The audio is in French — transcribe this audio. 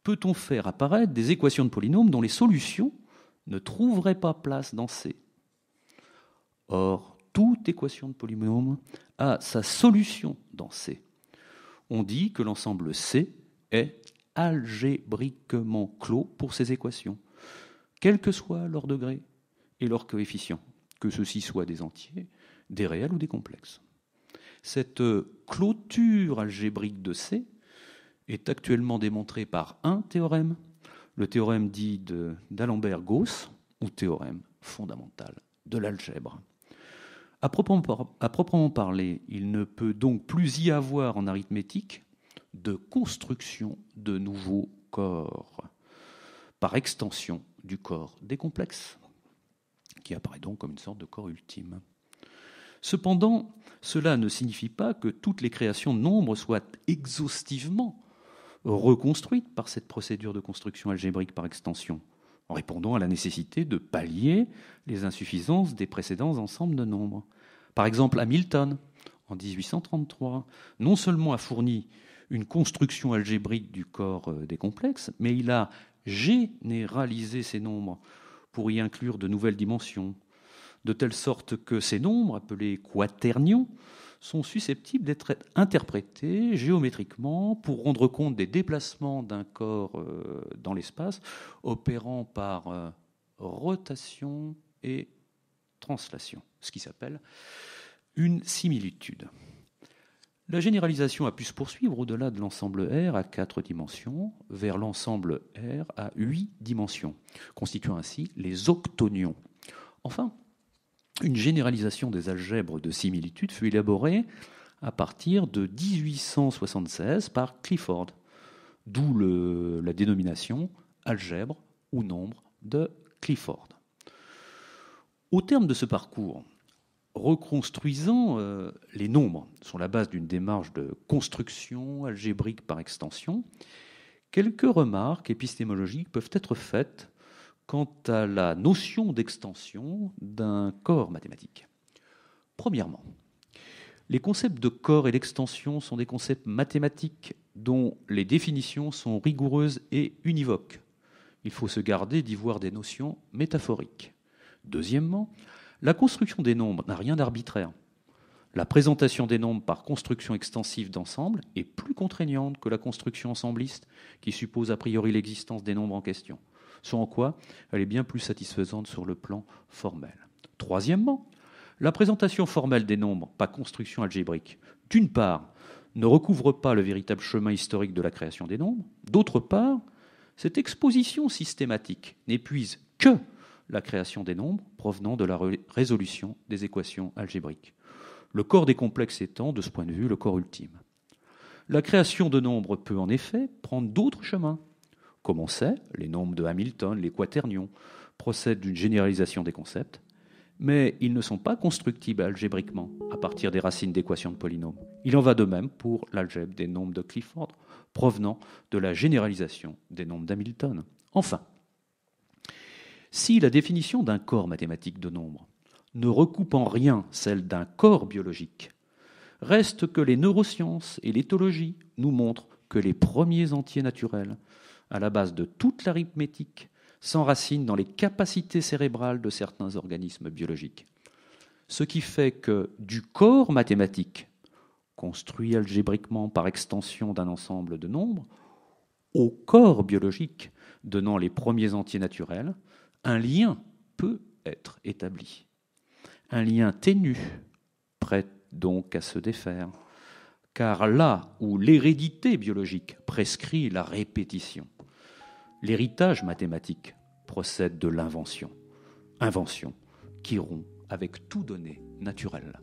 peut-on faire apparaître des équations de polynômes dont les solutions ne trouveraient pas place dans C? Or, toute équation de polynôme a sa solution dans C. On dit que l'ensemble C est algébriquement clos pour ces équations, quel que soit leur degré et leur coefficient, que ceux-ci soient des entiers, des réels ou des complexes. Cette clôture algébrique de C est actuellement démontrée par un théorème, le théorème dit d'Alembert-Gauss, ou théorème fondamental de l'algèbre. À proprement parler, il ne peut donc plus y avoir en arithmétique de construction de nouveaux corps, par extension du corps des complexes, qui apparaît donc comme une sorte de corps ultime. Cependant, cela ne signifie pas que toutes les créations de nombres soient exhaustivement reconstruites par cette procédure de construction algébrique par extension, en répondant à la nécessité de pallier les insuffisances des précédents ensembles de nombres. Par exemple, Hamilton, en 1833, non seulement a fourni une construction algébrique du corps des complexes, mais il a généralisé ces nombres pour y inclure de nouvelles dimensions, de telle sorte que ces nombres, appelés quaternions, sont susceptibles d'être interprétés géométriquement pour rendre compte des déplacements d'un corps dans l'espace, opérant par rotation et translation, ce qui s'appelle une similitude. La généralisation a pu se poursuivre au-delà de l'ensemble R à 4 dimensions vers l'ensemble R à 8 dimensions, constituant ainsi les octonions. Enfin, une généralisation des algèbres de similitude fut élaborée à partir de 1876 par Clifford, d'où la dénomination algèbre ou nombre de Clifford. Au terme de ce parcours, reconstruisant les nombres sur la base d'une démarche de construction algébrique par extension, quelques remarques épistémologiques peuvent être faites quant à la notion d'extension d'un corps mathématique. Premièrement, les concepts de corps et d'extension sont des concepts mathématiques dont les définitions sont rigoureuses et univoques. Il faut se garder d'y voir des notions métaphoriques. Deuxièmement, la construction des nombres n'a rien d'arbitraire. La présentation des nombres par construction extensive d'ensemble est plus contraignante que la construction ensembliste, qui suppose a priori l'existence des nombres en question. Ce en quoi elle est bien plus satisfaisante sur le plan formel. Troisièmement, la présentation formelle des nombres par construction algébrique, d'une part, ne recouvre pas le véritable chemin historique de la création des nombres. D'autre part, cette exposition systématique n'épuise que la création des nombres provenant de la résolution des équations algébriques. Le corps des complexes étant, de ce point de vue, le corps ultime. La création de nombres peut en effet prendre d'autres chemins. Comme on sait, les nombres de Hamilton, les quaternions, procèdent d'une généralisation des concepts, mais ils ne sont pas constructibles algébriquement à partir des racines d'équations de polynômes. Il en va de même pour l'algèbre des nombres de Clifford, provenant de la généralisation des nombres d'Hamilton. Enfin, si la définition d'un corps mathématique de nombres ne recoupe en rien celle d'un corps biologique, reste que les neurosciences et l'éthologie nous montrent que les premiers entiers naturels, à la base de toute l'arithmétique, s'enracinent dans les capacités cérébrales de certains organismes biologiques. Ce qui fait que du corps mathématique, construit algébriquement par extension d'un ensemble de nombres, au corps biologique donnant les premiers entiers naturels, un lien peut être établi. Un lien ténu, prêt donc à se défaire, car là où l'hérédité biologique prescrit la répétition, l'héritage mathématique procède de l'invention, invention qui rompt avec tout donné naturel.